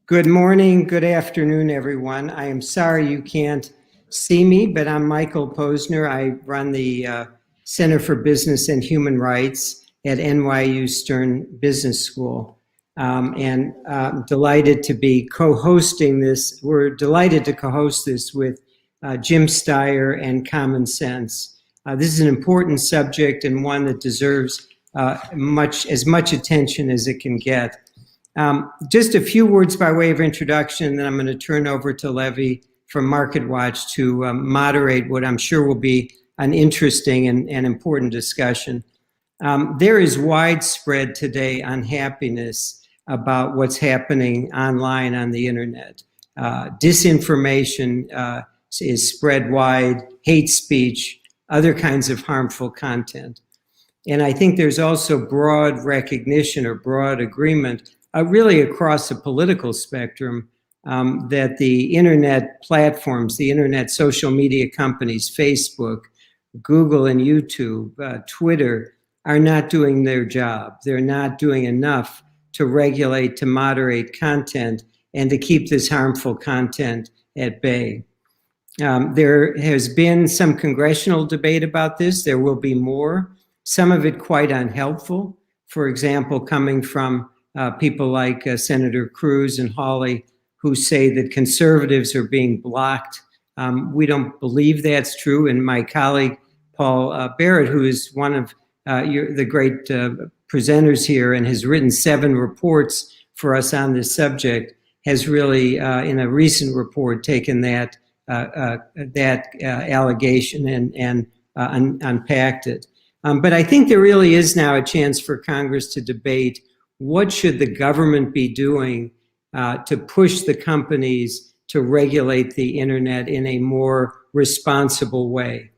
Good morning, good afternoon, everyone. I am sorry you can't see me, but I'm Michael Posner. I run the Center for Business and Human Rights at NYU Stern Business School. And delighted to be co-hosting this. We're delighted to co-host this with Jim Steyer and Common Sense. This is an important subject and one that deserves as much attention as it can get. Just a few words by way of introduction, then I'm going to turn over to Levy from MarketWatch to moderate what I'm sure will be an interesting and important discussion. There is widespread today unhappiness about what's happening online on the internet. Disinformation is spread wide, hate speech, other kinds of harmful content. And I think there's also broad recognition or broad agreement really across the political spectrum, that the internet platforms, the internet social media companies, Facebook, Google and YouTube, Twitter, are not doing their job. They're not doing enough to regulate, to moderate content, and to keep this harmful content at bay. There has been some congressional debate about this. There will be more, some of it quite unhelpful. For example, coming from people like Senator Cruz and Hawley, who say that conservatives are being blocked. We don't believe that's true. And my colleague, Paul Barrett, who is one of the great presenters here and has written 7 reports for us on this subject, has really, in a recent report, taken that allegation and unpacked it. But I think there really is now a chance for Congress to debate what should the government be doing to push the companies to regulate the internet in a more responsible way.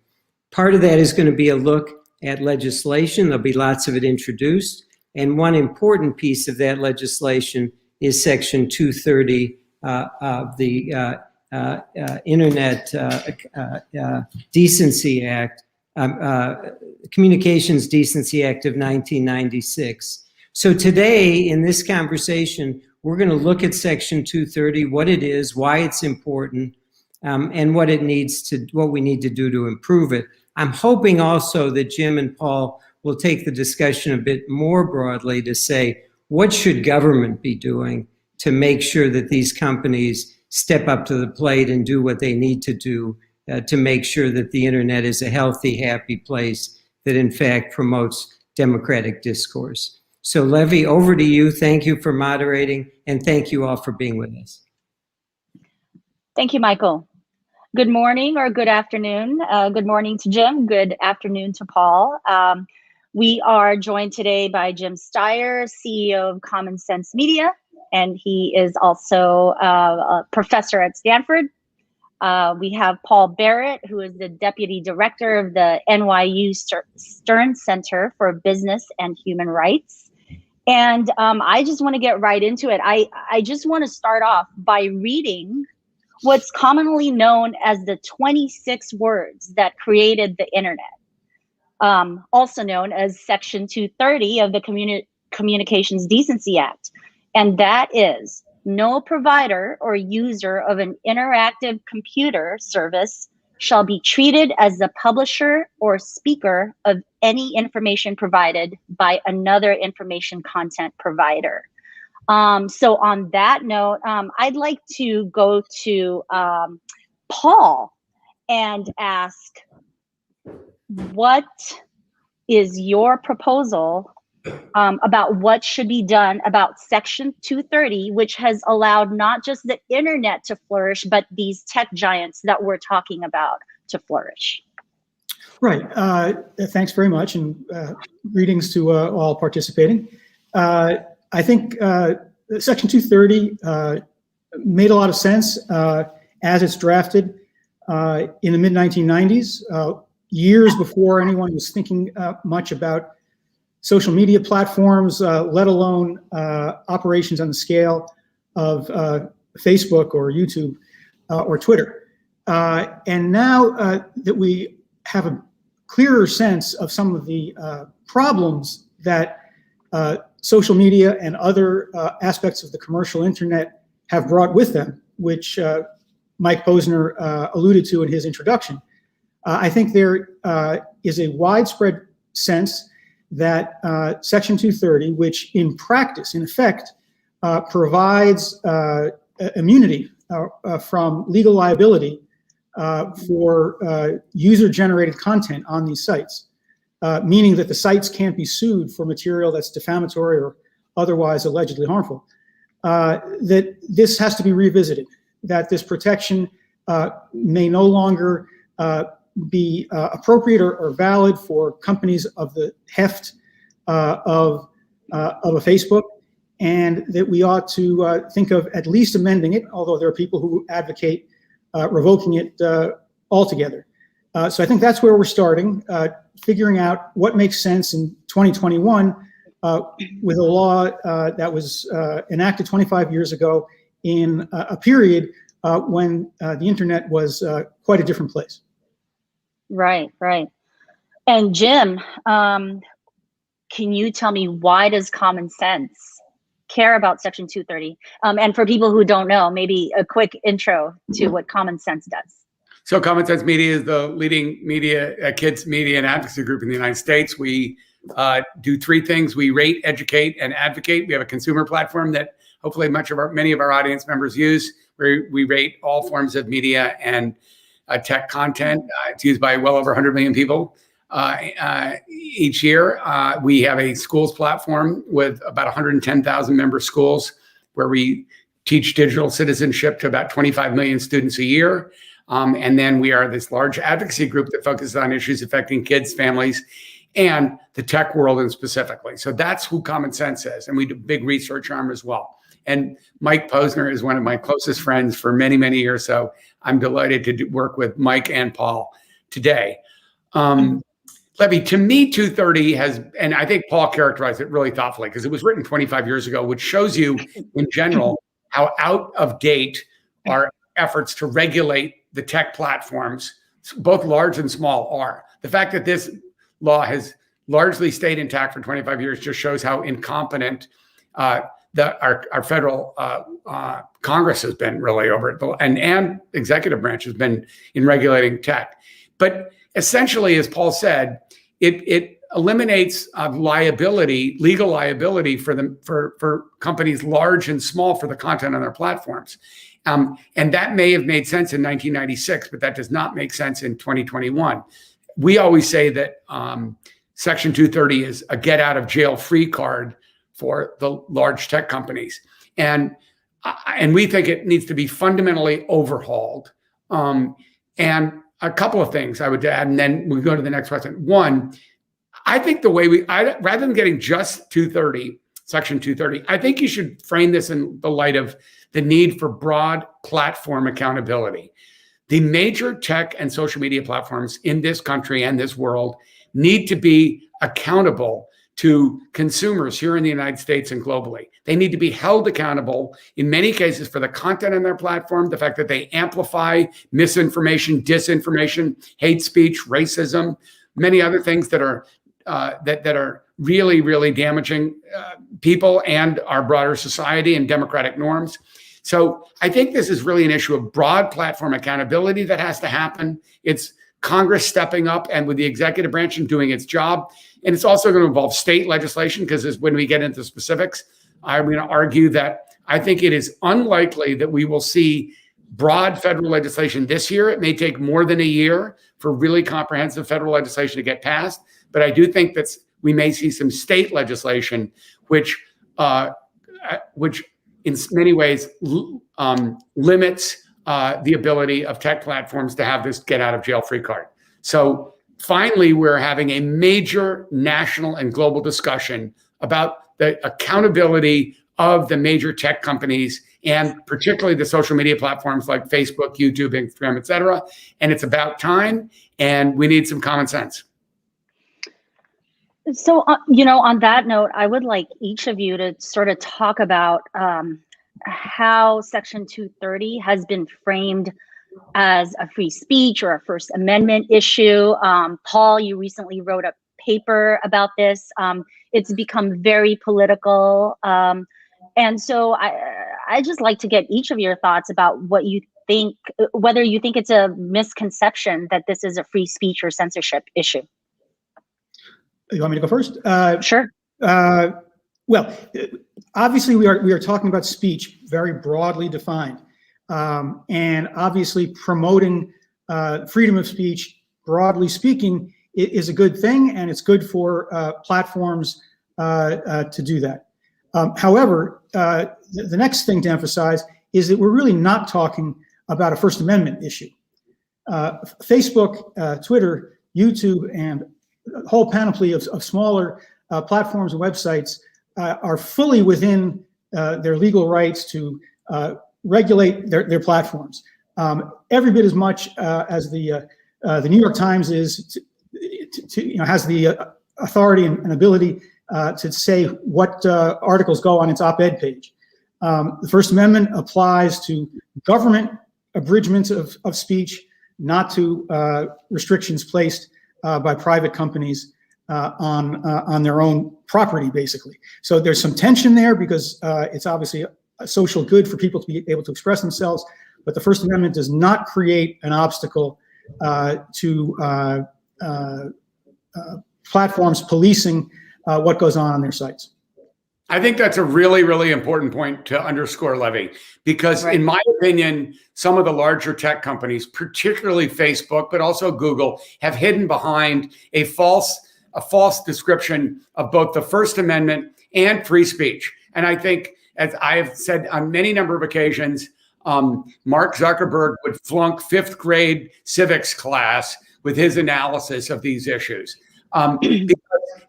Part of that is going to be a look at legislation. There'll be lots of it introduced. And one important piece of that legislation is Section 230 of the Internet Decency Act, Communications Decency Act of 1996. So today, in this conversation, we're going to look at Section 230, what it is, why it's important, and what we need to do to improve it. I'm hoping also that Jim and Paul will take the discussion a bit more broadly to say, what should government be doing to make sure that these companies step up to the plate and do what they need to do to make sure that the internet is a healthy, happy place that in fact promotes democratic discourse. So Levy, over to you. Thank you for moderating, and thank you all for being with us. Thank you, Michael. Good morning or good afternoon. Good morning to Jim. Good afternoon to Paul. We are joined today by Jim Steyer, CEO of Common Sense Media, and he is also a professor at Stanford. We have Paul Barrett, who is the Deputy Director of the NYU Stern Center for Business and Human Rights. And I just want to get right into it. I just want to start off by reading what's commonly known as the 26 words that created the internet, also known as Section 230 of the Communications Decency Act. And that is, no provider or user of an interactive computer service shall be treated as the publisher or speaker of any information provided by another information content provider. So on that note, I'd like to go to Paul and ask, what is your proposal about what should be done about Section 230, which has allowed not just the internet to flourish, but these tech giants that we're talking about to flourish? Right. Thanks very much, and greetings to all participating. I think Section 230 made a lot of sense as it's drafted in the mid-1990s, years before anyone was thinking much about social media platforms, let alone operations on the scale of Facebook or YouTube or Twitter. And now that we have a clearer sense of some of the problems that social media and other aspects of the commercial internet have brought with them, which Mike Posner alluded to in his introduction. I think there is a widespread sense that Section 230, which in practice, in effect, provides immunity from legal liability for user-generated content on these sites, meaning that the sites can't be sued for material that's defamatory or otherwise allegedly harmful, that this has to be revisited, that this protection may no longer be appropriate or valid for companies of the heft of a Facebook, and that we ought to think of at least amending it, although there are people who advocate revoking it altogether. So I think that's where we're starting, figuring out what makes sense in 2021 with a law that was enacted 25 years ago in a period when the internet was quite a different place. Right, right. And Jim, can you tell me, why does common sense care about Section 230? And for people who don't know, maybe a quick intro to what common sense does. So Common Sense Media is the leading media, kids media and advocacy group in the United States. We do three things. We rate, educate, and advocate. We have a consumer platform that hopefully many of our audience members use, where we rate all forms of media and tech content. It's used by well over 100 million people each year. We have a schools platform with about 110,000 member schools, where we teach digital citizenship to about 25 million students a year. And then we are this large advocacy group that focuses on issues affecting kids, families, and the tech world and specifically. So that's who Common Sense is. And we do big research arm as well. And Mike Posner is one of my closest friends for many, many years. So I'm delighted to work with Mike and Paul today. Levy, to me, 230 has, and I think Paul characterized it really thoughtfully, because it was written 25 years ago, which shows you in general how out of date our efforts to regulate the tech platforms, both large and small, are. The fact that this law has largely stayed intact for 25 years just shows how incompetent our federal Congress has been really over it, and executive branch has been in regulating tech. But essentially, as Paul said, it eliminates liability, legal liability for companies large and small for the content on their platforms. And that may have made sense in 1996, but that does not make sense in 2021. We always say that Section 230 is a get out of jail free card for the large tech companies. And we think it needs to be fundamentally overhauled. And a couple of things I would add, and then we go to the next question. One, I think the way rather than getting just 230, Section 230, I think you should frame this in the light of the need for broad platform accountability. The major tech and social media platforms in this country and this world need to be accountable to consumers here in the United States and globally. They need to be held accountable in many cases for the content on their platform, the fact that they amplify misinformation, disinformation, hate speech, racism, many other things that are really, really damaging people and our broader society and democratic norms. So I think this is really an issue of broad platform accountability that has to happen. It's Congress stepping up and with the executive branch and doing its job. And it's also going to involve state legislation, because when we get into specifics, I'm going to argue that I think it is unlikely that we will see broad federal legislation this year. It may take more than a year for really comprehensive federal legislation to get passed. But I do think that we may see some state legislation, which in many ways limits the ability of tech platforms to have this get out of jail free card. So finally, we're having a major national and global discussion about the accountability of the major tech companies, and particularly the social media platforms like Facebook, YouTube, Instagram, et cetera. And it's about time, and we need some common sense. So, on that note, I would like each of you to sort of talk about how Section 230 has been framed as a free speech or a First Amendment issue. Paul, you recently wrote a paper about this. It's become very political. And so I'd just like to get each of your thoughts about what you think, whether you think it's a misconception that this is a free speech or censorship issue. You want me to go first? Sure. Well, obviously we are talking about speech, very broadly defined, and obviously promoting freedom of speech, broadly speaking, is a good thing, and it's good for platforms to do that. However, the next thing to emphasize is that we're really not talking about a First Amendment issue. Facebook, Twitter, YouTube, and a whole panoply of smaller platforms and websites are fully within their legal rights to regulate their platforms. Every bit as much as the New York Times is has the authority and ability to say what articles go on its op-ed page. The First Amendment applies to government abridgments of speech, not to restrictions placed by private companies on their own property, basically. So there's some tension there because it's obviously a social good for people to be able to express themselves, but the First Amendment does not create an obstacle to platforms policing what goes on their sites. I think that's a really, really important point to underscore, Levy, because in my opinion, some of the larger tech companies, particularly Facebook, but also Google, have hidden behind a false description of both the First Amendment and free speech. And I think, as I have said on many number of occasions, Mark Zuckerberg would flunk 5th grade civics class with his analysis of these issues. Because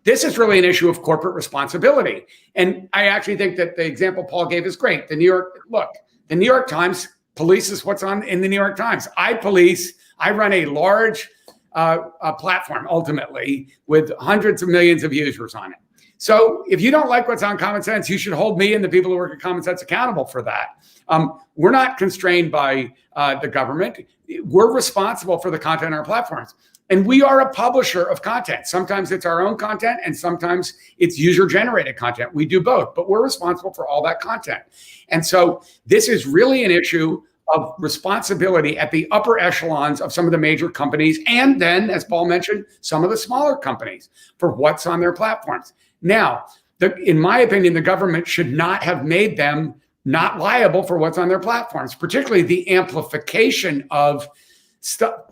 this is really an issue of corporate responsibility. And I actually think that the example Paul gave is great. The New York Times polices what's on in the New York Times. I run a large platform ultimately with hundreds of millions of users on it. So if you don't like what's on Common Sense, you should hold me and the people who work at Common Sense accountable for that. We're not constrained by the government. We're responsible for the content on our platforms. And we are a publisher of content. Sometimes it's our own content and sometimes it's user-generated content. We do both, but we're responsible for all that content. And so this is really an issue of responsibility at the upper echelons of some of the major companies, and then, as Paul mentioned, some of the smaller companies for what's on their platforms. Now, in my opinion, the government should not have made them not liable for what's on their platforms, particularly the amplification of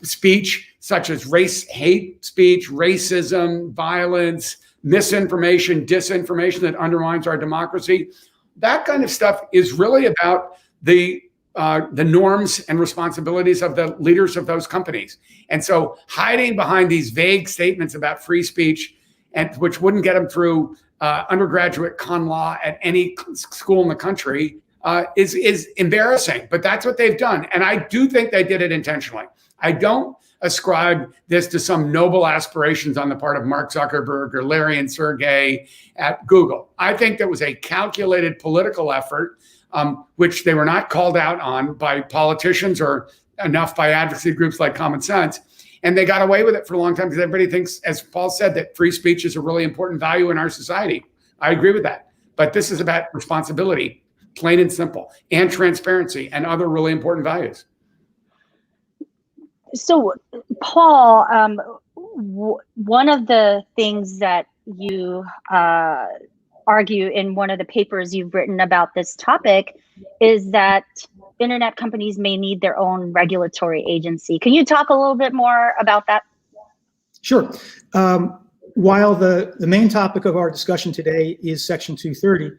speech such as hate speech, racism, violence, misinformation, disinformation that undermines our democracy. That kind of stuff is really about the norms and responsibilities of the leaders of those companies. And so hiding behind these vague statements about free speech, and which wouldn't get them through undergraduate con law at any school in the country, is embarrassing. But that's what they've done. And I do think they did it intentionally. I don't ascribe this to some noble aspirations on the part of Mark Zuckerberg or Larry and Sergey at Google. I think that was a calculated political effort, which they were not called out on by politicians or enough by advocacy groups like Common Sense. And they got away with it for a long time because everybody thinks, as Paul said, that free speech is a really important value in our society. I agree with that. But this is about responsibility, plain and simple, and transparency and other really important values. So, Paul, one of the things that you argue in one of the papers you've written about this topic is that internet companies may need their own regulatory agency. Can you talk a little bit more about that? Sure. While the main topic of our discussion today is Section 230,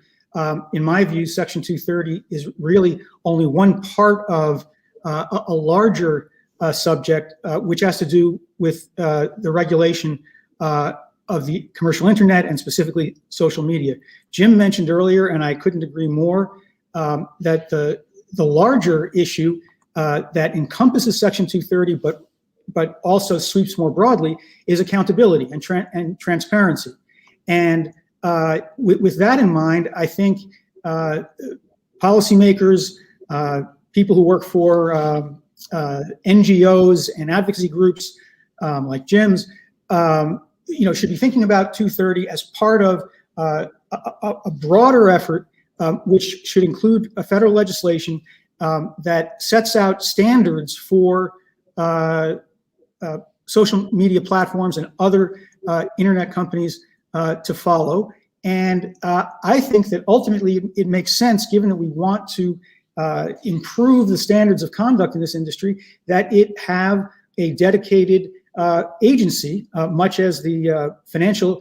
in my view, Section 230 is really only one part of a larger subject, which has to do with the regulation of the commercial internet and specifically social media. Jim mentioned earlier, and I couldn't agree more, that the larger issue that encompasses Section 230, but also sweeps more broadly, is accountability and transparency. And with that in mind, I think policymakers, people who work for NGOs and advocacy groups like Jim's, should be thinking about 230 as part of a broader effort which should include a federal legislation that sets out standards for social media platforms and other internet companies to follow. And I think that ultimately it makes sense, given that we want to improve the standards of conduct in this industry, that it have a dedicated agency, much as the financial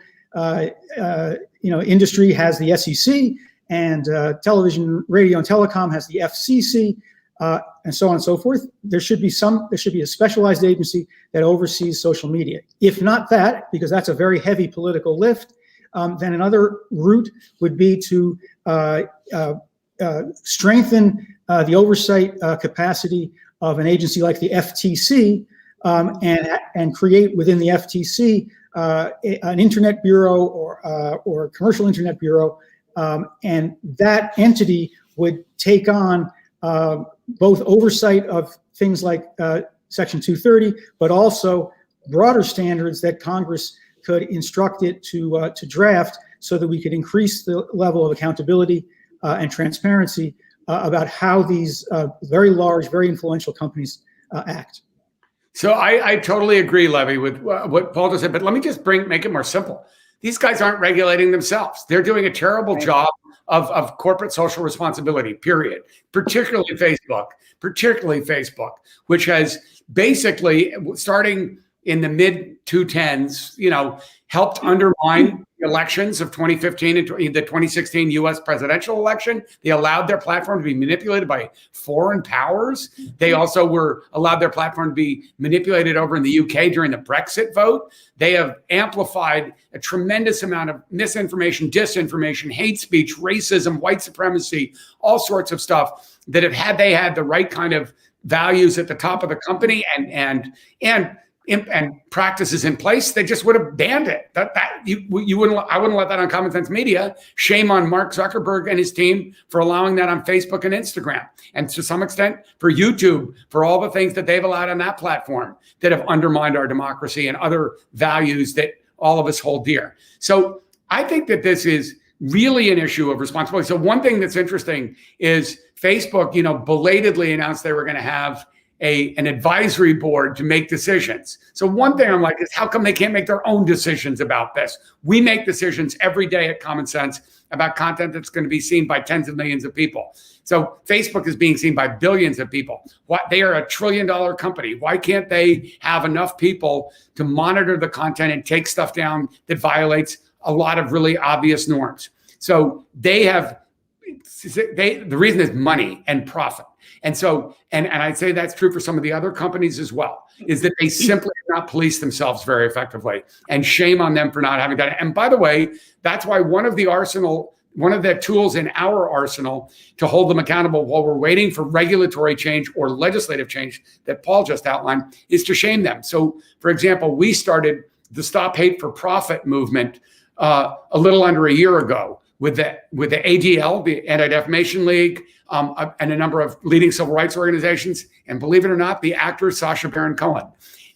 industry has the SEC, and television, radio, and telecom has the FCC, and so on and so forth. There should be a specialized agency that oversees social media. If not that, because that's a very heavy political lift, then another route would be to strengthen the oversight capacity of an agency like the FTC, and create within the FTC an internet bureau or a commercial internet bureau, and that entity would take on both oversight of things like Section 230, but also broader standards that Congress could instruct it to draft, so that we could increase the level of accountability and transparency about how these very large, very influential companies act. So I totally agree, Levy, with what Paul just said, but let me just make it more simple. These guys aren't regulating themselves. They're doing a terrible job of corporate social responsibility, period. Particularly Facebook, which has basically, starting in the mid 2010s, helped undermine elections of 2015 and the 2016 U.S. presidential election. They allowed their platform to be manipulated by foreign powers. They also allowed their platform to be manipulated over in the UK during the Brexit vote. They have amplified a tremendous amount of misinformation, disinformation, hate speech, racism, white supremacy, all sorts of stuff that had they had the right kind of values at the top of the company and practices in place, they just would have banned it. I wouldn't let that on Common Sense Media. Shame on Mark Zuckerberg and his team for allowing that on Facebook and Instagram, and to some extent for YouTube, for all the things that they've allowed on that platform that have undermined our democracy and other values that all of us hold dear. So I think that this is really an issue of responsibility. So one thing that's interesting is Facebook, belatedly announced they were going to have an advisory board to make decisions. So one thing I'm like is, how come they can't make their own decisions about this? We make decisions every day at Common Sense about content that's going to be seen by tens of millions of people. So Facebook is being seen by billions of people. They are $1 trillion company. Why can't they have enough people to monitor the content and take stuff down that violates a lot of really obvious norms? So the reason is money and profit. And so, and I'd say that's true for some of the other companies as well, is that they simply have not policed themselves very effectively, and shame on them for not having done it. And by the way, that's why one of the tools in our arsenal to hold them accountable while we're waiting for regulatory change or legislative change that Paul just outlined is to shame them. So for example, we started the Stop Hate for Profit movement a little under a year ago with the ADL, the Anti-Defamation League, and a number of leading civil rights organizations, and believe it or not, the actor Sacha Baron Cohen.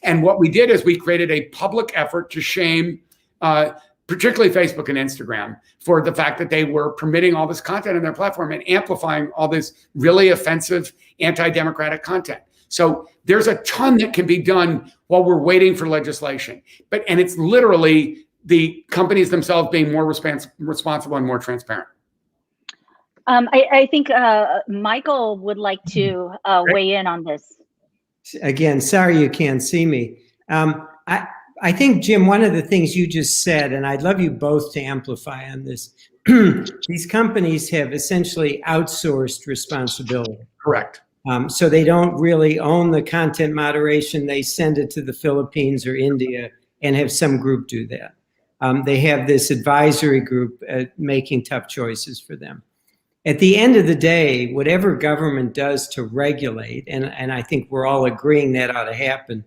And what we did is we created a public effort to shame, particularly Facebook and Instagram, for the fact that they were permitting all this content on their platform and amplifying all this really offensive, anti-democratic content. So there's a ton that can be done while we're waiting for legislation. And it's literally the companies themselves being more responsible and more transparent. I think Michael would like to weigh in on this. Again, sorry you can't see me. I think, Jim, one of the things you just said, and I'd love you both to amplify on this, these companies have essentially outsourced responsibility. Correct. So they don't really own the content moderation. They send it to the Philippines or India and have some group do that. They have this advisory group making tough choices for them. At the end of the day, whatever government does to regulate, and I think we're all agreeing that ought to happen,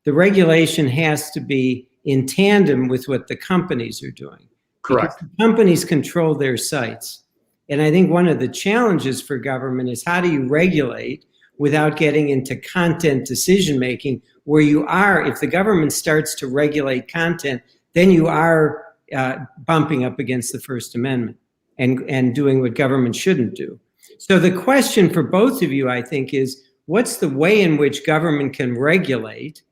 the regulation has to be in tandem with what the companies are doing. Correct. Because the companies control their sites. And I think one of the challenges for government is, how do you regulate without getting into content decision-making, where you are, if the government starts to regulate content, then you are bumping up against the First Amendment. and doing what government shouldn't do. So the question for both of you, I think, is what's the way in which government can regulate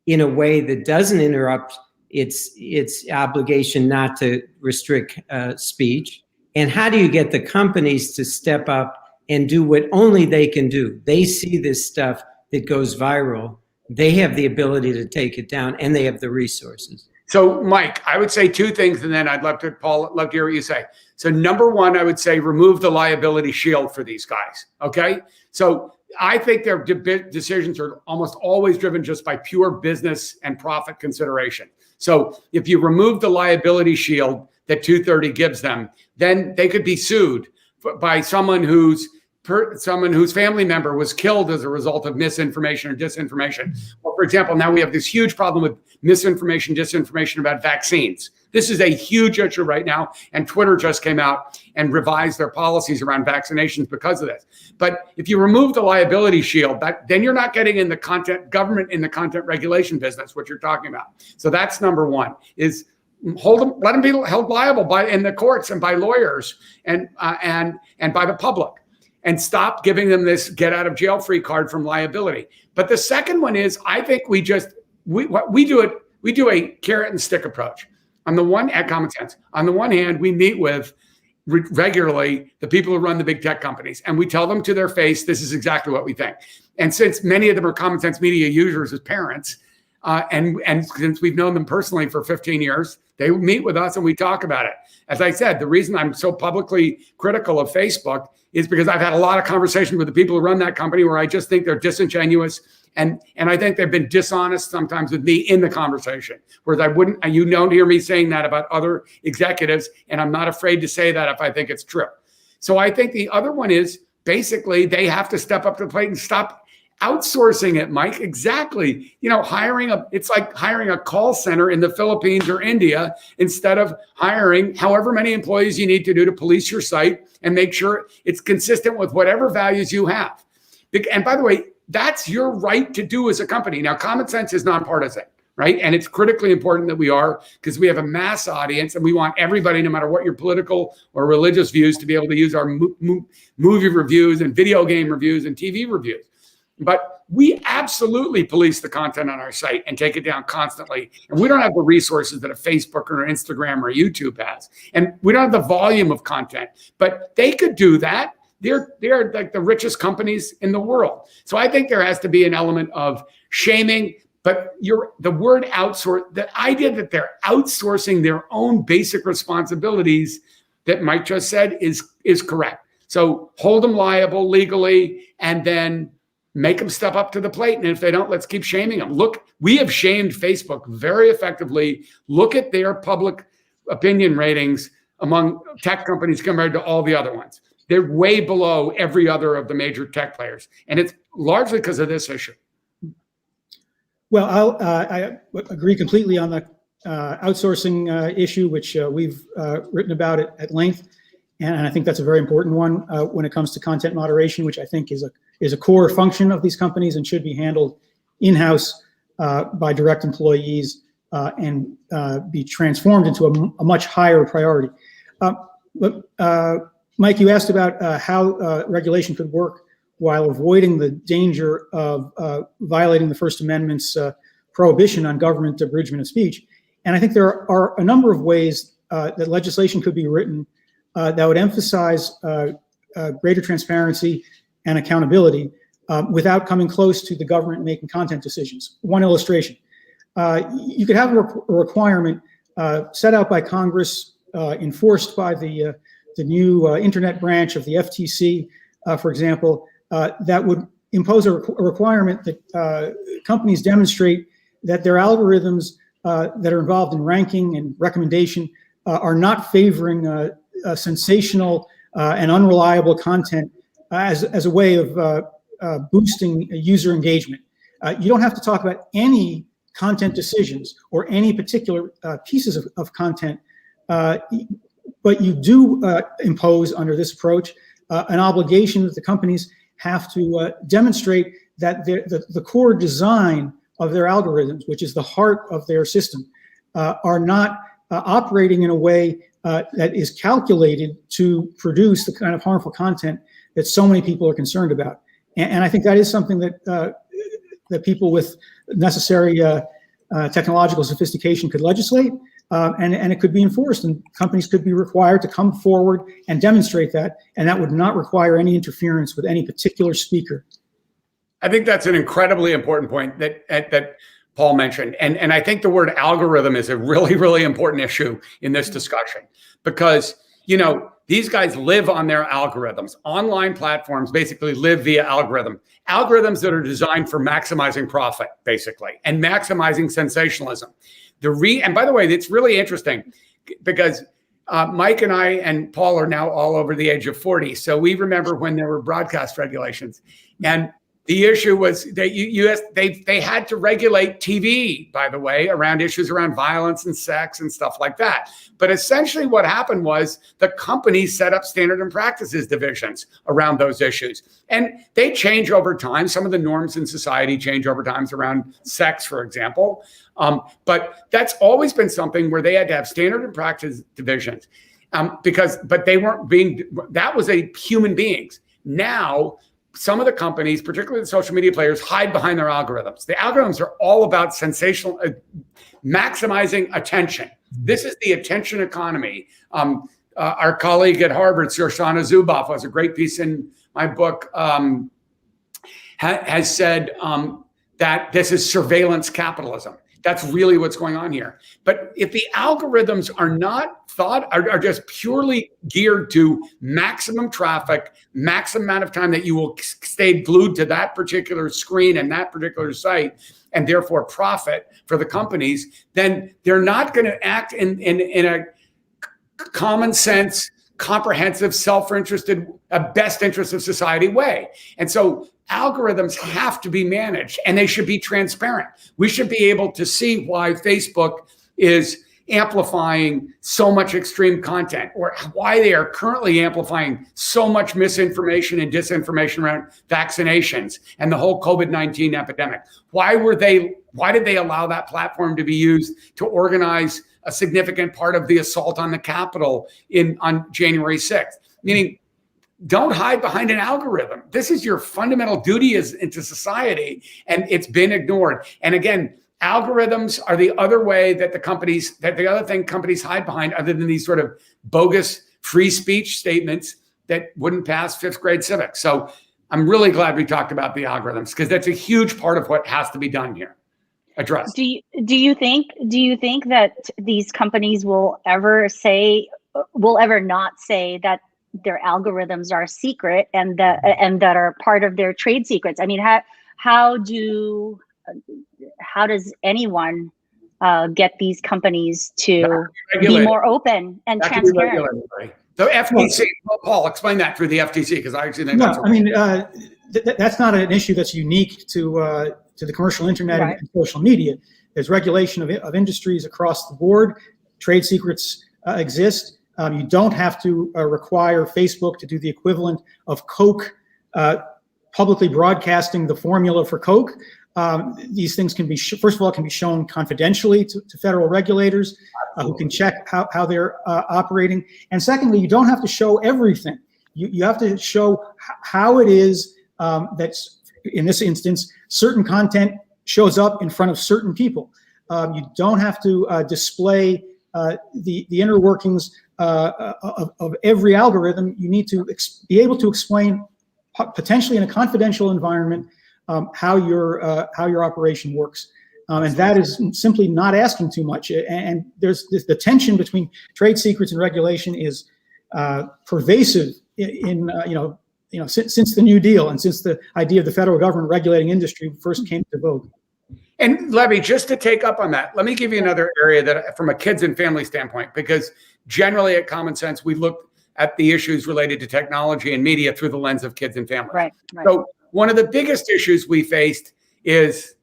in a way that doesn't interrupt its obligation not to restrict speech? And how do you get the companies to step up and do what only they can do? They see this stuff that goes viral. They have the ability to take it down, and they have the resources. So, Mike, I would say two things, and then I'd love to, Paul, love to hear what you say. So, number one, I would say remove the liability shield for these guys. Okay. So I think their decisions are almost always driven just by pure business and profit consideration. So if you remove the liability shield that 230 gives them, then they could be sued by someone whose family member was killed as a result of misinformation or disinformation. Well, for example, now we have this huge problem with misinformation, disinformation about vaccines. This is a huge issue right now, and Twitter just came out and revised their policies around vaccinations because of this. But if you remove the liability shield, then you're not getting in the government in the content regulation business, what you're talking about. So that's number one, is let them be held liable in the courts and by lawyers and by the public, and stop giving them this get out of jail free card from liability. But the second one is, I think we do a carrot and stick approach. On the one, at Common Sense, on the one hand, we meet with regularly the people who run the big tech companies, and we tell them to their face, this is exactly what we think. And since many of them are Common Sense Media users as parents, and since we've known them personally for 15 years, they meet with us and we talk about it. As I said, the reason I'm so publicly critical of Facebook is because I've had a lot of conversations with the people who run that company where I just think they're disingenuous. And I think they've been dishonest sometimes with me in the conversation, whereas you don't hear me saying that about other executives, and I'm not afraid to say that if I think it's true. So I think the other one is basically they have to step up to the plate and stop outsourcing it, Mike. Exactly. It's like hiring a call center in the Philippines or India instead of hiring however many employees you need to do to police your site and make sure it's consistent with whatever values you have. And by the way, that's your right to do as a company. Now, Common Sense is nonpartisan, right? And it's critically important that we are, because we have a mass audience and we want everybody, no matter what your political or religious views, to be able to use our movie reviews and video game reviews and TV reviews. But we absolutely police the content on our site and take it down constantly. And we don't have the resources that a Facebook or an Instagram or a YouTube has. And we don't have the volume of content, but they could do that. They're like the richest companies in the world. So I think there has to be an element of shaming, but the word outsource, the idea that they're outsourcing their own basic responsibilities that Mike just said is correct. So hold them liable legally and then make them step up to the plate. And if they don't, let's keep shaming them. Look, we have shamed Facebook very effectively. Look at their public opinion ratings among tech companies compared to all the other ones. They're way below every other of the major tech players. And it's largely because of this issue. Well, I agree completely on the outsourcing issue, which we've written about it at length. And I think that's a very important one when it comes to content moderation, which I think is a core function of these companies and should be handled in-house by direct employees and be transformed into a much higher priority. Mike, you asked about how regulation could work while avoiding the danger of violating the First Amendment's prohibition on government abridgment of speech. And I think there are a number of ways that legislation could be written that would emphasize greater transparency and accountability without coming close to the government making content decisions. One illustration, you could have a requirement set out by Congress, enforced by the new internet branch of the FTC, for example, that would impose a requirement that companies demonstrate that their algorithms that are involved in ranking and recommendation are not favoring sensational and unreliable content as a way of boosting user engagement. You don't have to talk about any content decisions or any particular pieces of content, but you do impose under this approach an obligation that the companies have to demonstrate that the core design of their algorithms, which is the heart of their system, are not operating in a way that is calculated to produce the kind of harmful content that so many people are concerned about. And I think that is something that that people with necessary technological sophistication could legislate, and it could be enforced, and companies could be required to come forward and demonstrate that, and that would not require any interference with any particular speaker. I think that's an incredibly important point that Paul mentioned. And I think the word algorithm is a really, really important issue in this discussion, because, these guys live on their algorithms. Online platforms basically live via algorithms that are designed for maximizing profit, basically, and maximizing sensationalism. And by the way, it's really interesting because Mike and I and Paul are now all over the age of 40. So we remember when there were broadcast regulations, and the issue was that they had to regulate TV, by the way, around issues around violence and sex and stuff like that. But essentially what happened was the companies set up standard and practices divisions around those issues. And they change over time. Some of the norms in society change over time around sex, for example. But that's always been something where they had to have standard and practice divisions but they weren't that was human beings. Now, some of the companies, particularly the social media players, hide behind their algorithms. The algorithms are all about sensational, maximizing attention. This is the attention economy. Our colleague at Harvard, Shoshana Zuboff, has a great piece in my book, has said that this is surveillance capitalism. That's really what's going on here. But if the algorithms are just purely geared to maximum traffic, maximum amount of time that you will stay glued to that particular screen and that particular site, and therefore profit for the companies, then they're not going to act in a common sense, comprehensive, self-interested, best interest of society way. And so algorithms have to be managed, and they should be transparent. We should be able to see why Facebook is amplifying so much extreme content, or why they are currently amplifying so much misinformation and disinformation around vaccinations and the whole COVID-19 epidemic. Why did they allow that platform to be used to organize a significant part of the assault on the Capitol on January 6th? Meaning, don't hide behind an algorithm. This is your fundamental duty into society, and it's been ignored. And again, algorithms are the other way that the other thing companies hide behind, other than these sort of bogus free speech statements that wouldn't pass fifth grade civics. So I'm really glad we talked about the algorithms, because that's a huge part of what has to be done here. Addressed. Do you think that these companies will ever not say that their algorithms are secret and that are part of their trade secrets? I mean, how does anyone get these companies to be more open and transparent? The FTC, Paul, explain that through the FTC, because I actually think that's not an issue that's unique to the commercial internet and social media. There's regulation of industries across the board. Trade secrets exist. You don't have to require Facebook to do the equivalent of Coke publicly broadcasting the formula for Coke. These things can be, first of all, can be shown confidentially to federal regulators who can check how they're operating. And secondly, you don't have to show everything. You have to show how it is that's, in this instance, certain content shows up in front of certain people. You don't have to display the inner workings of every algorithm. You need to be able to explain, potentially in a confidential environment, how your operation works, and that is simply not asking too much. And there's the tension between trade secrets and regulation is pervasive since the New Deal and since the idea of the federal government regulating industry first came to vogue. And Levy, just to take up on that, let me give you another area that, from a kids and family standpoint, because generally at Common Sense, we look at the issues related to technology and media through the lens of kids and families. Right. So one of the biggest issues we faced is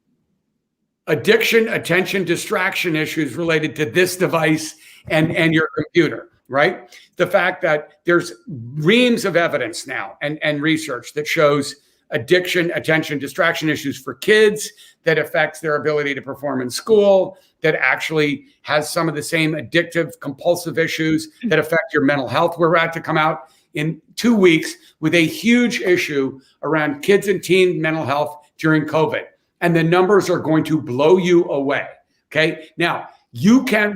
addiction, attention, distraction issues related to this device and your computer, right? The fact that there's reams of evidence now and research that shows addiction, attention, distraction issues for kids, that affects their ability to perform in school, that actually has some of the same addictive, compulsive issues that affect your mental health. We're about to come out in 2 weeks with a huge issue around kids and teen mental health during COVID. And the numbers are going to blow you away. Okay. Now,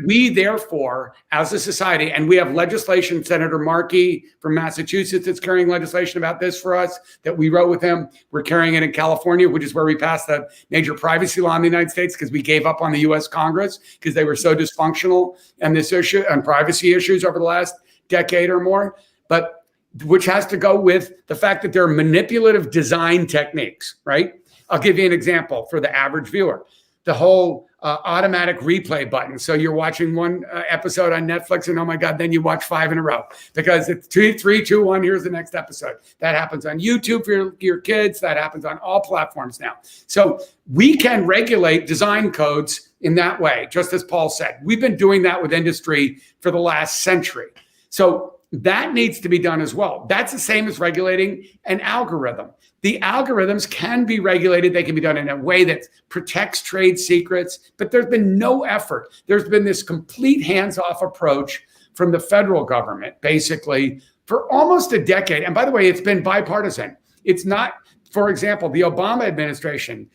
we therefore, as a society, and we have legislation, Senator Markey from Massachusetts is carrying legislation about this for us that we wrote with him. We're carrying it in California, which is where we passed the major privacy law in the United States because we gave up on the US Congress because they were so dysfunctional and this issue and privacy issues over the last decade or more. But which has to go with the fact that there are manipulative design techniques, right? I'll give you an example for the average viewer. The whole automatic replay button. So you're watching one episode on Netflix and oh my God, then you watch 5 in a row because it's 2, 3, 2, 1, here's the next episode. That happens on YouTube for your kids. That happens on all platforms now. So we can regulate design codes in that way, just as Paul said. We've been doing that with industry for the last century. So that needs to be done as well. That's the same as regulating an algorithm. The algorithms can be regulated. They can be done in a way that protects trade secrets, but there's been no effort. There's been this complete hands-off approach from the federal government, basically, for almost a decade. And by the way, it's been bipartisan. It's not, for example, the Obama administration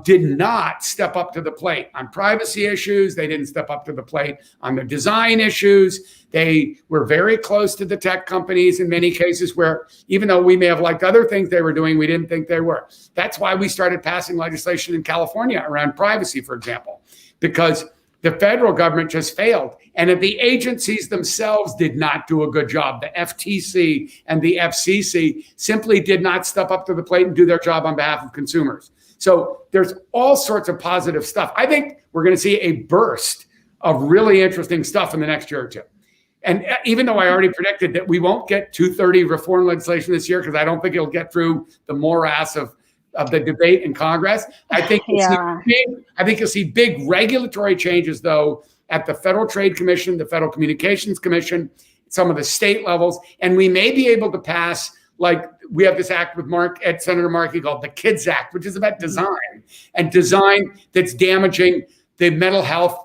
did not step up to the plate on privacy issues. They didn't step up to the plate on the design issues. They were very close to the tech companies in many cases where, even though we may have liked other things they were doing, we didn't think they were. That's why we started passing legislation in California around privacy, for example, because the federal government just failed. And if the agencies themselves did not do a good job, the FTC and the FCC simply did not step up to the plate and do their job on behalf of consumers. So there's all sorts of positive stuff. I think we're going to see a burst of really interesting stuff in the next year or two. And even though I already predicted that we won't get 230 reform legislation this year, because I don't think it'll get through the morass of the debate in Congress, I think you'll see big regulatory changes, though, at the Federal Trade Commission, the Federal Communications Commission, some of the state levels, and we may be able to pass, like we have this act with Senator Markey called the Kids Act, which is about design that's damaging the mental health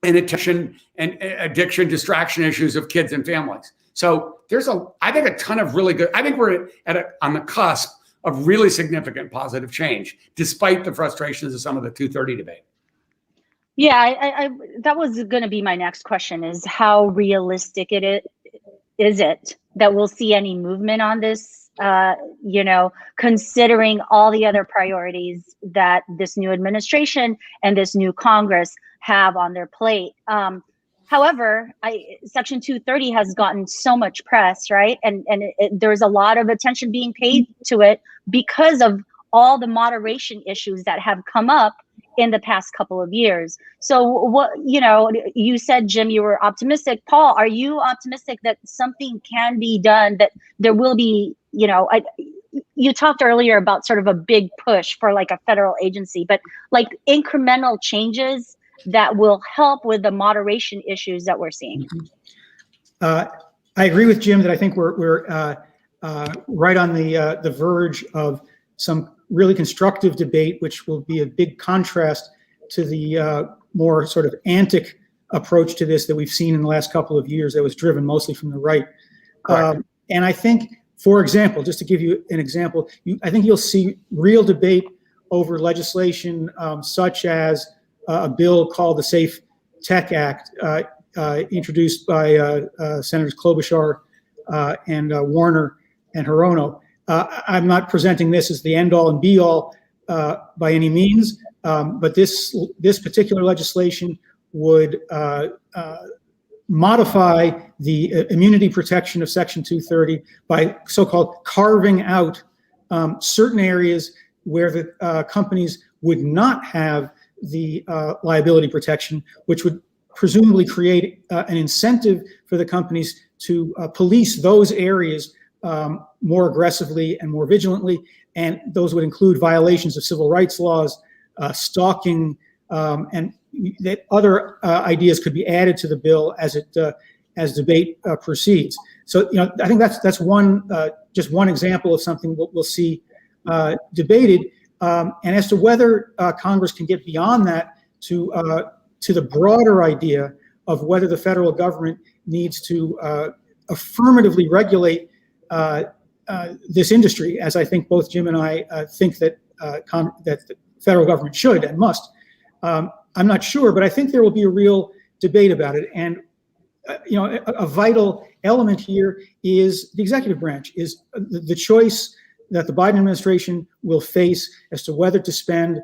and attention and addiction, distraction issues of kids and families. So there's I think a ton of really good, I think we're on the cusp of really significant positive change, despite the frustrations of some of the 230 debate. Yeah, I that was going to be my next question, is how realistic is it that we'll see any movement on this, considering all the other priorities that this new administration and this new Congress have on their plate. However, Section 230 has gotten so much press, right? And there's a lot of attention being paid to it because of all the moderation issues that have come up in the past couple of years. So what, you said, Jim, you were optimistic. Paul, are you optimistic that something can be done, that there will be, you talked earlier about sort of a big push for like a federal agency, but like incremental changes that will help with the moderation issues that we're seeing? I agree with Jim that I think we're right on the verge of some really constructive debate, which will be a big contrast to the more sort of antic approach to this that we've seen in the last couple of years that was driven mostly from the right. And I think, for example, just to give you an example, I think you'll see real debate over legislation such as a bill called the Safe Tech Act, introduced by Senators Klobuchar and Warner and Hirono. I'm not presenting this as the end-all and be-all by any means, but this particular legislation would modify the immunity protection of Section 230 by so-called carving out certain areas where the companies would not have the liability protection, which would presumably create an incentive for the companies to police those areas more aggressively and more vigilantly, and those would include violations of civil rights laws, stalking, and that other ideas could be added to the bill as debate proceeds. So, I think that's one just one example of something we'll see debated, and as to whether Congress can get beyond that to the broader idea of whether the federal government needs to affirmatively regulate this industry, as I think both Jim and I think that that the federal government should and must. I'm not sure, but I think there will be a real debate about it. And a vital element here is the executive branch, is the choice that the Biden administration will face as to whether to spend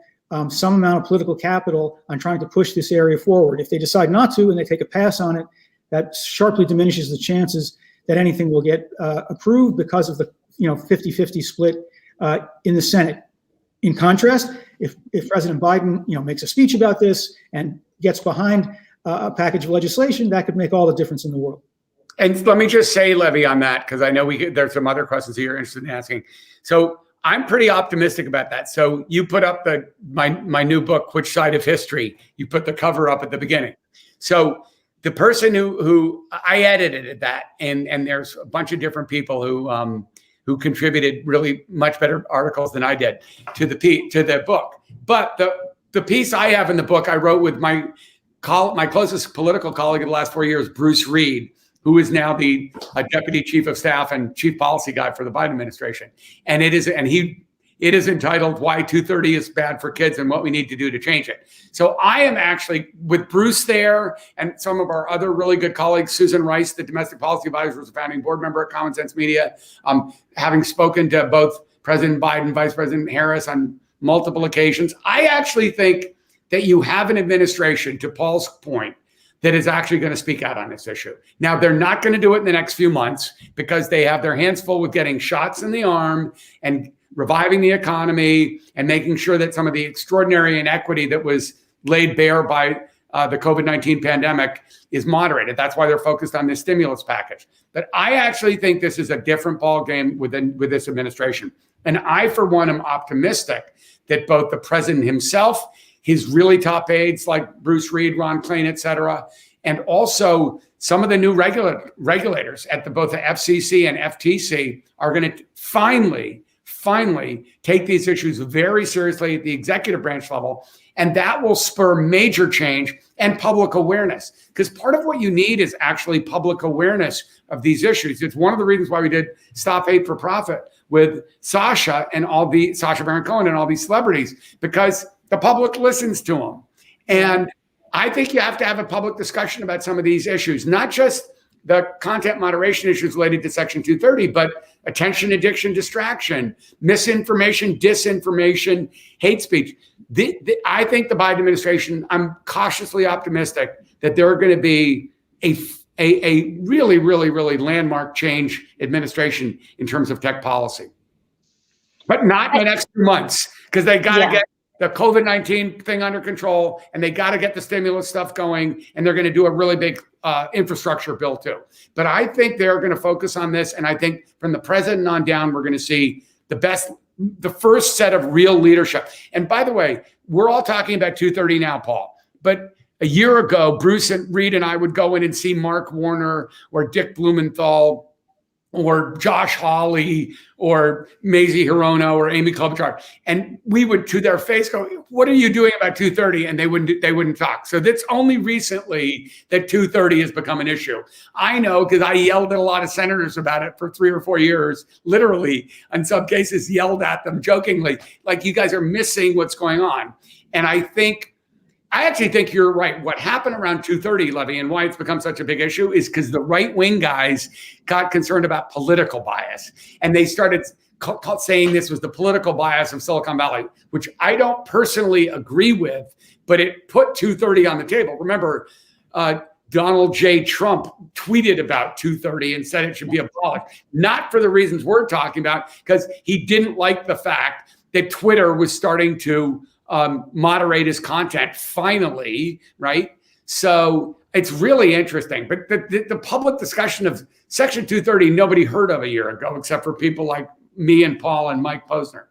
some amount of political capital on trying to push this area forward. If they decide not to and they take a pass on it, that sharply diminishes the chances that anything will get approved because of the 50-50 split in the Senate. In contrast, if President Biden makes a speech about this and gets behind a package of legislation, that could make all the difference in the world. And let me just say, Levy, on that, because I know there's some other questions that you're interested in asking. So I'm pretty optimistic about that. So you put up my new book, Which Side of History? You put the cover up at the beginning. So the person who I edited that, and there's a bunch of different people who contributed really much better articles than I did to the book. But the piece I have in the book, I wrote with my closest political colleague of the last 4 years, Bruce Reed, who is now the deputy chief of staff and chief policy guy for the Biden administration. And it is entitled Why 230 is Bad for Kids and What We Need to Do to Change It. So I am actually with Bruce there and some of our other really good colleagues, Susan Rice, the domestic policy advisor, was a founding board member at Common Sense Media, having spoken to both President Biden, Vice President Harris on multiple occasions. I actually think that you have an administration, to Paul's point, that is actually going to speak out on this issue. Now, they're not going to do it in the next few months because they have their hands full with getting shots in the arm and reviving the economy and making sure that some of the extraordinary inequity that was laid bare by the COVID-19 pandemic is moderated. That's why they're focused on this stimulus package. But I actually think this is a different ballgame with this administration. And I, for one, am optimistic that both the president himself, his really top aides like Bruce Reed, Ron Klain, et cetera, and also some of the new regulators at both the FCC and FTC are going to finally take these issues very seriously at the executive branch level. And that will spur major change and public awareness. Because part of what you need is actually public awareness of these issues. It's one of the reasons why we did Stop Hate for Profit with Sacha Baron Cohen and all these celebrities, because the public listens to them. And I think you have to have a public discussion about some of these issues, not just the content moderation issues related to Section 230, but attention, addiction, distraction, misinformation, disinformation, hate speech. I think the Biden administration, I'm cautiously optimistic that there are going to be a really, really, really landmark change administration in terms of tech policy. But not in the next 2 months, because they got to get the COVID-19 thing under control, and they got to get the stimulus stuff going, and they're going to do a really big infrastructure bill too. But I think they're going to focus on this, and I think from the president on down, we're going to see the first set of real leadership. And by the way, we're all talking about 230 now, Paul, but a year ago, Bruce and Reed and I would go in and see Mark Warner or Dick Blumenthal or Josh Hawley or Mazie Hirono or Amy Klobuchar. And we would, to their face, go, what are you doing about 230? And they wouldn't talk. So that's only recently that 230 has become an issue. I know, because I yelled at a lot of senators about it for 3 or 4 years, literally, in some cases yelled at them jokingly, like, you guys are missing what's going on. And I actually think you're right. What happened around 230, Levy, and why it's become such a big issue is because the right-wing guys got concerned about political bias. And they started saying this was the political bias of Silicon Valley, which I don't personally agree with, but it put 230 on the table. Remember, Donald J. Trump tweeted about 230 and said it should be abolished, not for the reasons we're talking about, because he didn't like the fact that Twitter was starting to moderate his content finally, right? So it's really interesting. But the public discussion of Section 230, nobody heard of a year ago, except for people like me and Paul and Mike Posner.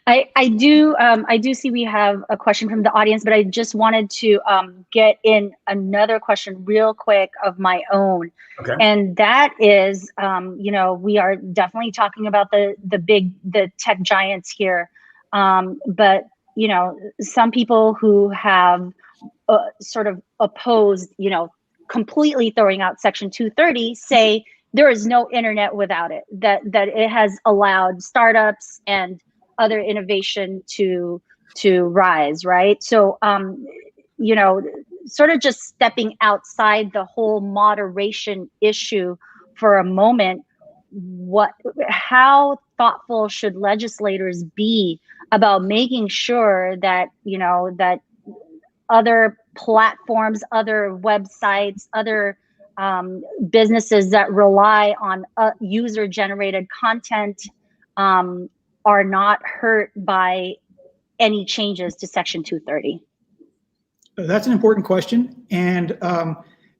I do see we have a question from the audience, but I just wanted to get in another question real quick of my own. Okay. And that is, we are definitely talking about the tech giants here. But, some people who have sort of opposed, completely throwing out Section 230 say there is no internet without it, that it has allowed startups and other innovation to rise, right? So, sort of just stepping outside the whole moderation issue for a moment, how thoughtful should legislators be about making sure that, that other platforms, other websites, other businesses that rely on user-generated content are not hurt by any changes to Section 230? That's an important question, and I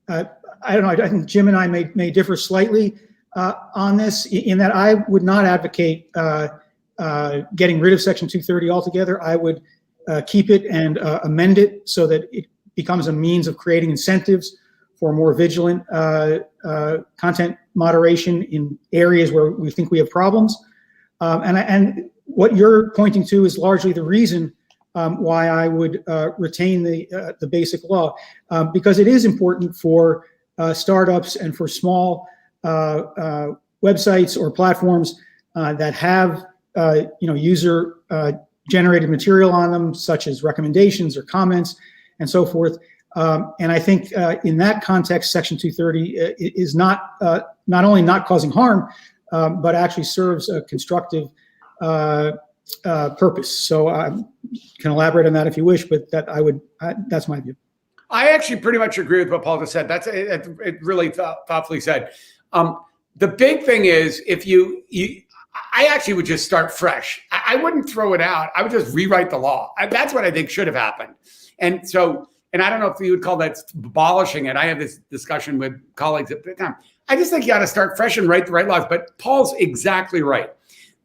don't know. I think Jim and I may differ slightly on this, in that I would not advocate getting rid of Section 230 altogether. I would keep it and amend it so that it becomes a means of creating incentives for more vigilant content moderation in areas where we think we have problems. And what you're pointing to is largely the reason why I would retain the basic law, because it is important for startups and for small websites or platforms that have user generated material on them, such as recommendations or comments and so forth. And I think in that context, Section 230 is not only not causing harm, but actually serves a constructive purpose. So I can elaborate on that if you wish, but that's my view. I actually pretty much agree with what Paul just said. That's it really thoughtfully said. The big thing is, I actually would just start fresh. I wouldn't throw it out. I would just rewrite the law. That's what I think should have happened. And I don't know if you would call that abolishing it. I have this discussion with colleagues at the time. I just think you got to start fresh and write the right laws. But Paul's exactly right.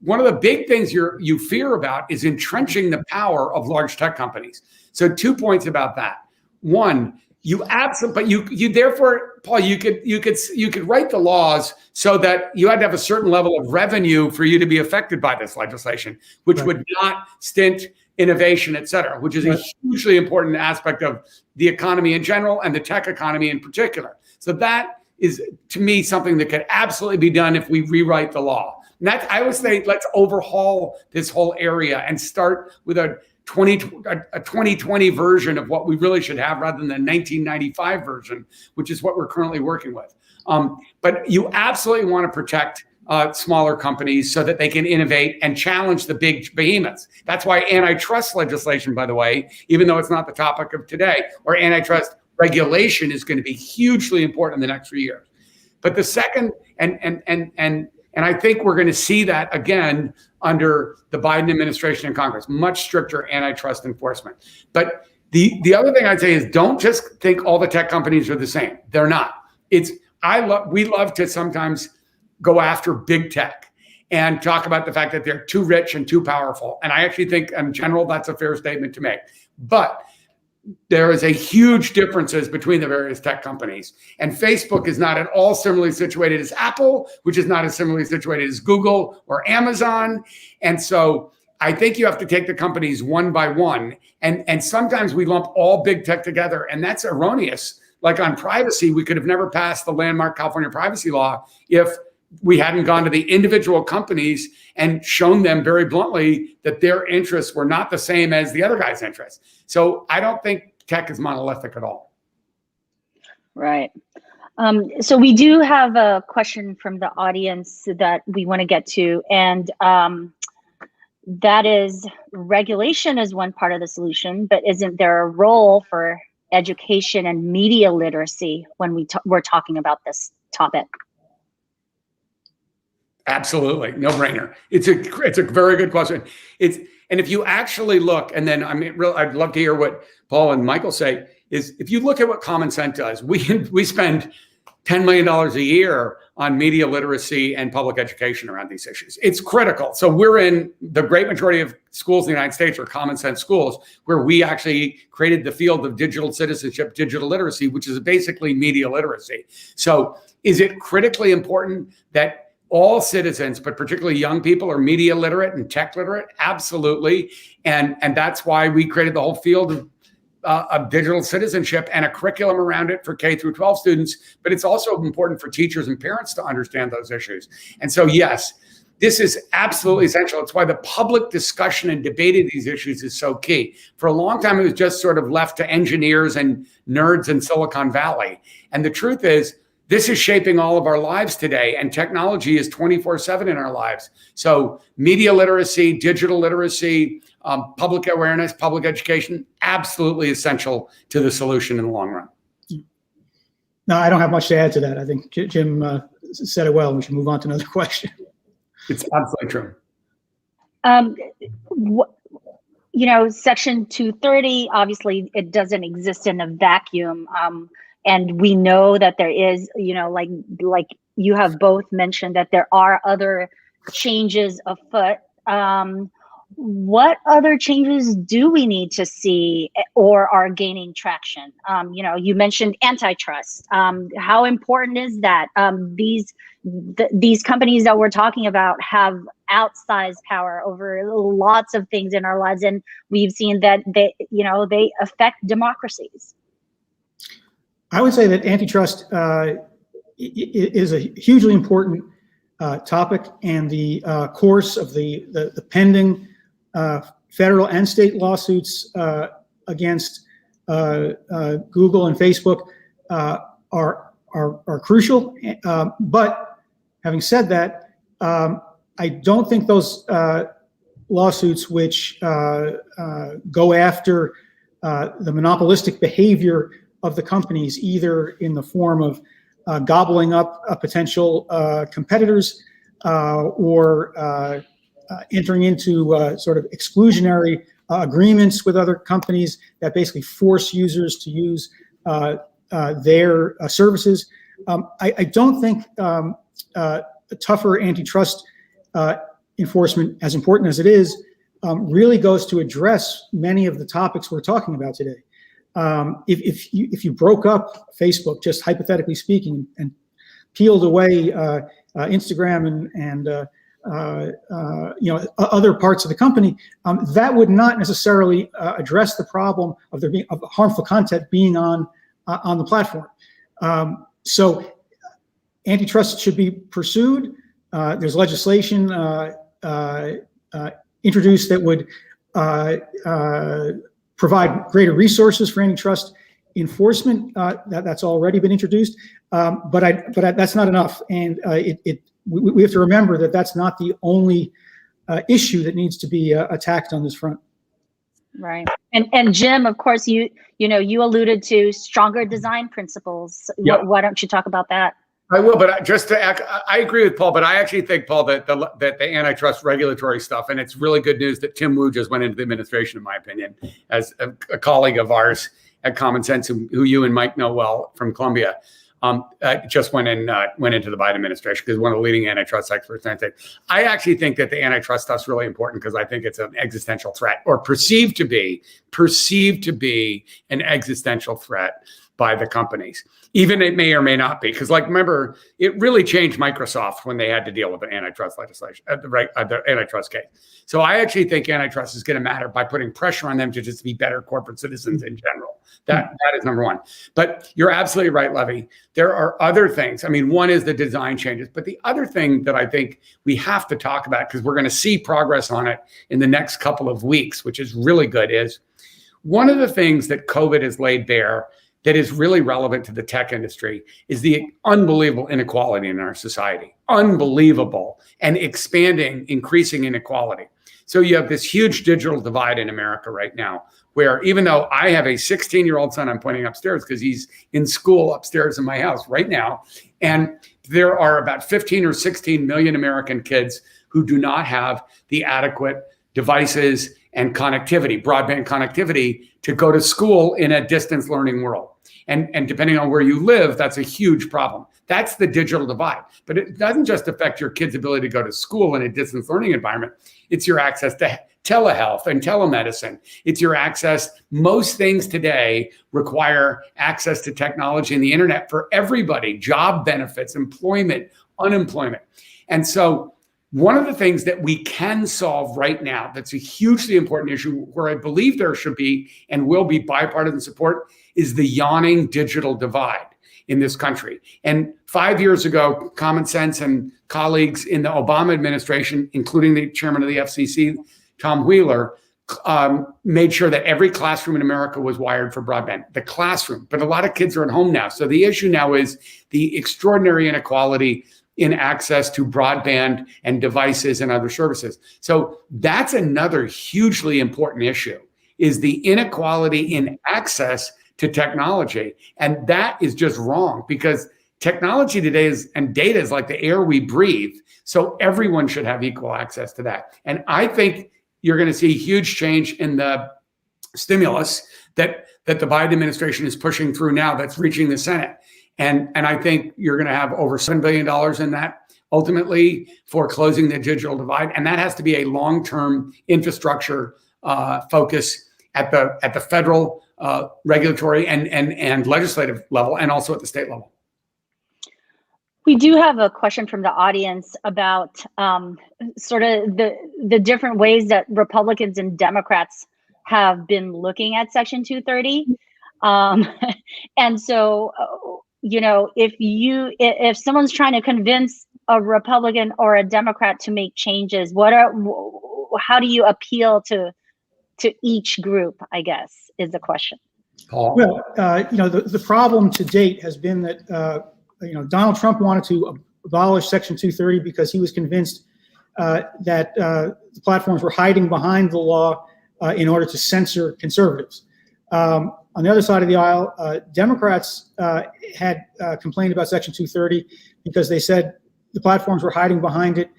One of the big things you fear about is entrenching the power of large tech companies. So 2 points about that. One, but you therefore, Paul, you could write the laws so that you had to have a certain level of revenue for you to be affected by this legislation, which Right. would not stint innovation, et cetera, which is a hugely important aspect of the economy in general and the tech economy in particular. So that is, to me, something that could absolutely be done if we rewrite the law. And I always say, let's overhaul this whole area and start with a 2020 version of what we really should have, rather than the 1995 version, which is what we're currently working with. But you absolutely want to protect smaller companies so that they can innovate and challenge the big behemoths. That's why antitrust legislation, by the way, even though it's not the topic of today, or antitrust regulation, is going to be hugely important in the next few years. But the second, and I think we're going to see that again under the Biden administration and Congress, much stricter antitrust enforcement. But the other thing I'd say is, don't just think all the tech companies are the same. They're not. We love to sometimes go after big tech and talk about the fact that they're too rich and too powerful. And I actually think in general, that's a fair statement to make. But there is a huge differences between the various tech companies. And Facebook is not at all similarly situated as Apple, which is not as similarly situated as Google or Amazon. And so I think you have to take the companies one by one. And sometimes we lump all big tech together, and that's erroneous. Like on privacy, we could have never passed the landmark California privacy law if we hadn't gone to the individual companies and shown them very bluntly that their interests were not the same as the other guy's interests. So I don't think tech is monolithic at all. Right. So we do have a question from the audience that we want to get to, and that is, regulation is one part of the solution, but isn't there a role for education and media literacy when we're talking about this topic? Absolutely, no brainer. It's a very good question. And if you actually look, and then I'd love to hear what Paul and Michael say. Is if you look at what Common Sense does, we spend $10 million a year on media literacy and public education around these issues. It's critical. So we're in the great majority of schools in the United States are common sense schools, where we actually created the field of digital citizenship, digital literacy, which is basically media literacy. So is it critically important that all citizens, but particularly young people, are media literate and tech literate? Absolutely. And that's why we created the whole field of digital citizenship and a curriculum around it for K through 12 students. But it's also important for teachers and parents to understand those issues. And so, yes, this is absolutely essential. It's why the public discussion and debate of these issues is so key. For a long time, it was just sort of left to engineers and nerds in Silicon Valley. And the truth is, this is shaping all of our lives today, and technology is 24/7 in our lives. So media literacy, digital literacy, public awareness, public education, absolutely essential to the solution in the long run. No, I don't have much to add to that. I think Jim said it well. We should move on to another question. It's absolutely true. Section 230, obviously, it doesn't exist in a vacuum. And we know that there is, like you have both mentioned, that there are other changes afoot. What other changes do we need to see or are gaining traction? You mentioned antitrust. How important is that? These companies that we're talking about have outsized power over lots of things in our lives, and we've seen that they affect democracies. I would say that antitrust is a hugely important topic, and the course of the pending federal and state lawsuits against Google and Facebook are crucial. But having said that, I don't think those lawsuits which go after the monopolistic behavior of the companies, either in the form of gobbling up potential competitors or entering into sort of exclusionary agreements with other companies that basically force users to use their services. I don't think tougher antitrust enforcement, as important as it is, really goes to address many of the topics we're talking about today. If you broke up Facebook, just hypothetically speaking, and peeled away Instagram and other parts of the company, that would not necessarily address the problem of there being of harmful content being on the platform. So antitrust should be pursued. There's legislation introduced that would provide greater resources for antitrust enforcement. That's already been introduced, but that's not enough. And we have to remember that that's not the only issue that needs to be attacked on this front. Right. And Jim, of course, you alluded to stronger design principles. Yep. Why don't you talk about that? I will, but just to I agree with Paul, but I actually think, Paul, that the antitrust regulatory stuff, and it's really good news that Tim Wu just went into the administration, in my opinion, as a colleague of ours at Common Sense, who you and Mike know well from Columbia, just went into the Biden administration because one of the leading antitrust experts. I actually think that the antitrust stuff's really important because I think it's an existential threat, or perceived to be an existential threat by the companies. Even it may or may not be, because remember, it really changed Microsoft when they had to deal with an antitrust legislation, the antitrust case. So I actually think antitrust is going to matter by putting pressure on them to just be better corporate citizens in general. That is number one. But you're absolutely right, Levy. There are other things. I mean, one is the design changes, but the other thing that I think we have to talk about, because we're going to see progress on it in the next couple of weeks, which is really good, is one of the things that COVID has laid bare that is really relevant to the tech industry is the unbelievable inequality in our society. Unbelievable and increasing inequality. So you have this huge digital divide in America right now, where even though I have a 16-year-old son, I'm pointing upstairs because he's in school upstairs in my house right now, and there are about 15 or 16 million American kids who do not have the adequate devices and connectivity, broadband connectivity, to go to school in a distance learning world. And depending on where you live, that's a huge problem. That's the digital divide. But it doesn't just affect your kids' ability to go to school in a distance learning environment. It's your access to telehealth and telemedicine. It's your access. Most things today require access to technology and the internet for everybody, job benefits, employment, unemployment. And so one of the things that we can solve right now, that's a hugely important issue where I believe there should be and will be bipartisan support, is the yawning digital divide in this country. And 5 years ago, Common Sense and colleagues in the Obama administration, including the chairman of the FCC, Tom Wheeler, made sure that every classroom in America was wired for broadband. The classroom, but a lot of kids are at home now. So the issue now is the extraordinary inequality in access to broadband and devices and other services. So that's another hugely important issue, is the inequality in access to technology. And that is just wrong, because technology today and data is like the air we breathe. So everyone should have equal access to that. And I think you're going to see huge change in the stimulus that the Biden administration is pushing through now, that's reaching the Senate. And I think you're going to have over $7 billion in that ultimately for closing the digital divide. And that has to be a long-term infrastructure focus at the federal regulatory and legislative level, and also at the state level. We do have a question from the audience about sort of the different ways that Republicans and Democrats have been looking at Section 230. And so, if someone's trying to convince a Republican or a Democrat to make changes, how do you appeal to each group, I guess, is the question. Paul? Well, the problem to date has been that, Donald Trump wanted to abolish Section 230 because he was convinced that the platforms were hiding behind the law in order to censor conservatives. On the other side of the aisle, Democrats had complained about Section 230 because they said the platforms were hiding behind it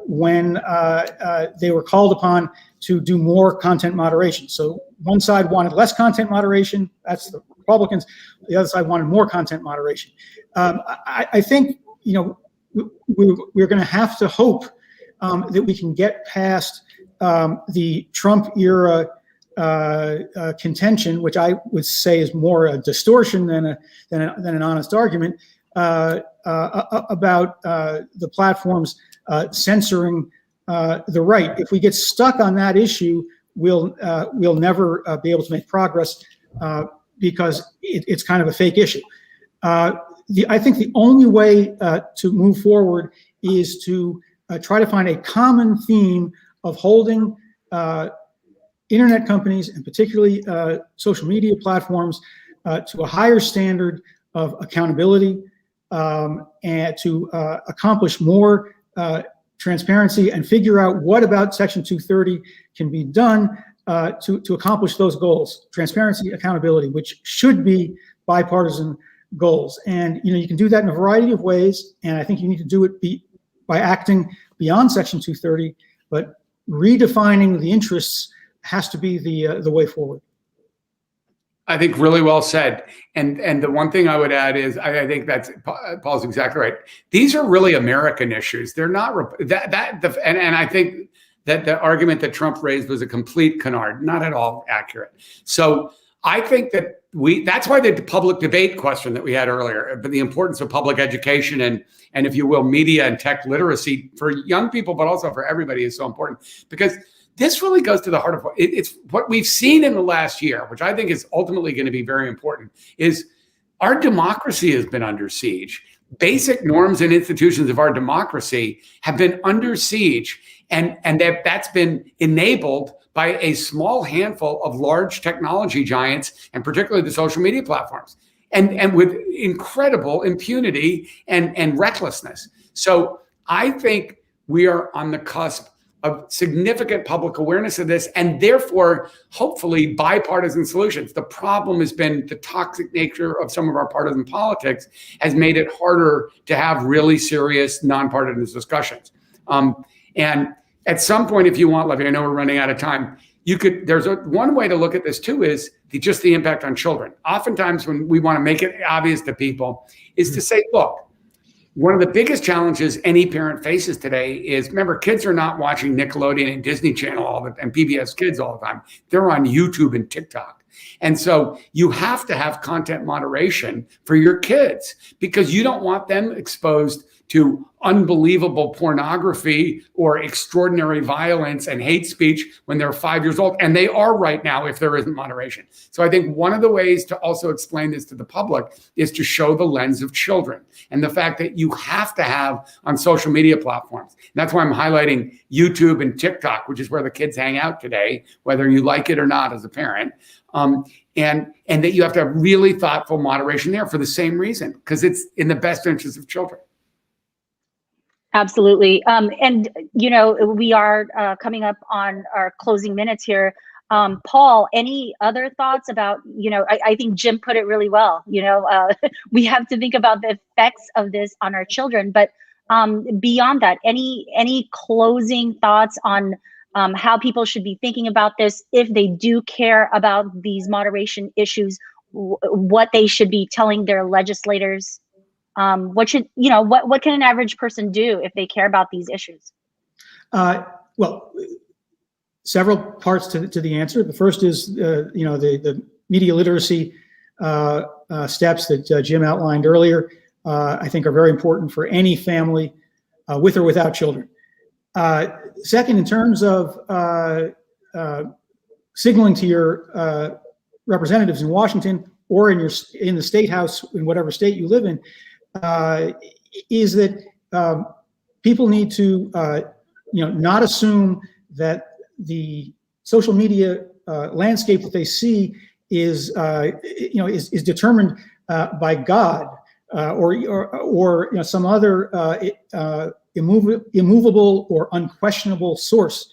when they were called upon to do more content moderation. So one side wanted less content moderation, that's the Republicans. The other side wanted more content moderation. I think we're going to have to hope that we can get past the Trump era contention, which I would say is more a distortion than an honest argument about the platforms censoring the right. If we get stuck on that issue, we'll never be able to make progress because it's kind of a fake issue. I think the only way to move forward is to try to find a common theme of holding internet companies, and particularly social media platforms, to a higher standard of accountability and to accomplish more transparency and figure out what about Section 230 can be done to accomplish those goals: transparency, accountability, which should be bipartisan goals. And you can do that in a variety of ways, and I think you need to do it by acting beyond Section 230, but redefining the interests has to be the way forward. I think really well said. And the one thing I would add is I think that's Paul's exactly right. These are really American issues. They're not and I think that the argument that Trump raised was a complete canard, not at all accurate. So I think that that's why the public debate question that we had earlier, but the importance of public education and if you will, media and tech literacy for young people, but also for everybody is so important, because this really goes to the heart of it's what we've seen in the last year, which I think is ultimately going to be very important, is our democracy has been under siege. Basic norms and institutions of our democracy have been under siege, and that's been enabled by a small handful of large technology giants, and particularly the social media platforms, and with incredible impunity and recklessness. So I think we are on the cusp of significant public awareness of this, and therefore, hopefully, bipartisan solutions. The problem has been the toxic nature of some of our partisan politics has made it harder to have really serious nonpartisan discussions. And at some point, if you want, Levy, I know we're running out of time. One way to look at this too is just the impact on children. Oftentimes when we want to make it obvious to people is to say, look, one of the biggest challenges any parent faces today is, remember, kids are not watching Nickelodeon and Disney Channel and PBS Kids all the time. They're on YouTube and TikTok. And so you have to have content moderation for your kids because you don't want them exposed to unbelievable pornography or extraordinary violence and hate speech when they're 5 years old. And they are right now if there isn't moderation. So I think one of the ways to also explain this to the public is to show the lens of children and the fact that you have to have on social media platforms. And that's why I'm highlighting YouTube and TikTok, which is where the kids hang out today, whether you like it or not as a parent. And that you have to have really thoughtful moderation there for the same reason, because it's in the best interest of children. Absolutely. And, you know, we are coming up on our closing minutes here. Paul, any other thoughts about, you know, I think Jim put it really well, you know, we have to think about the effects of this on our children. But beyond that, any closing thoughts on how people should be thinking about this if they do care about these moderation issues, what they should be telling their legislators? What can an average person do if they care about these issues? Well, several parts to the answer. The first is, the media literacy steps that Jim outlined earlier, I think are very important for any family with or without children. Second, in terms of signaling to your representatives in Washington or in the state house in whatever state you live in, is that people need to not assume that the social media landscape that they see is determined by God or some other immovable or unquestionable source.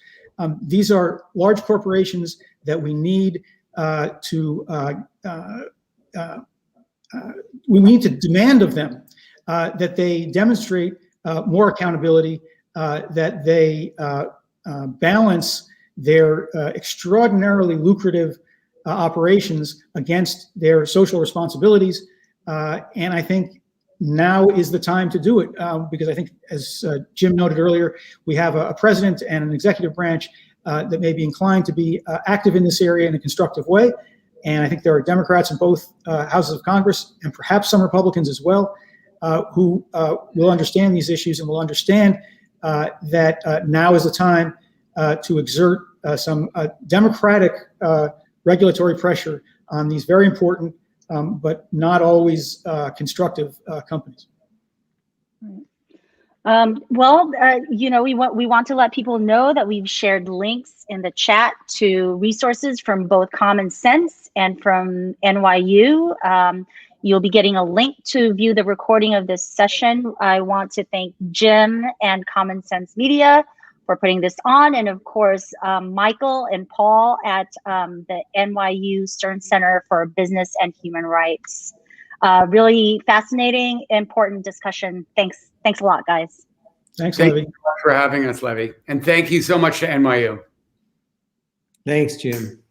These are large corporations that we need we need to demand of them that they demonstrate more accountability, that they balance their extraordinarily lucrative operations against their social responsibilities. And I think now is the time to do it because I think, as Jim noted earlier, we have a president and an executive branch that may be inclined to be active in this area in a constructive way. And I think there are Democrats in both houses of Congress, and perhaps some Republicans as well, who will understand these issues and will understand that now is the time to exert some democratic regulatory pressure on these very important but not always constructive companies. We want to let people know that we've shared links in the chat to resources from both Common Sense and from NYU. You'll be getting a link to view the recording of this session. I want to thank Jim and Common Sense Media for putting this on, and of course, Michael and Paul at the NYU Stern Center for Business and Human Rights. Really fascinating, important discussion. Thanks a lot, guys. Thanks, Thank Levy. you so much for having us, Levy. And thank you so much to NYU. Thanks, Jim.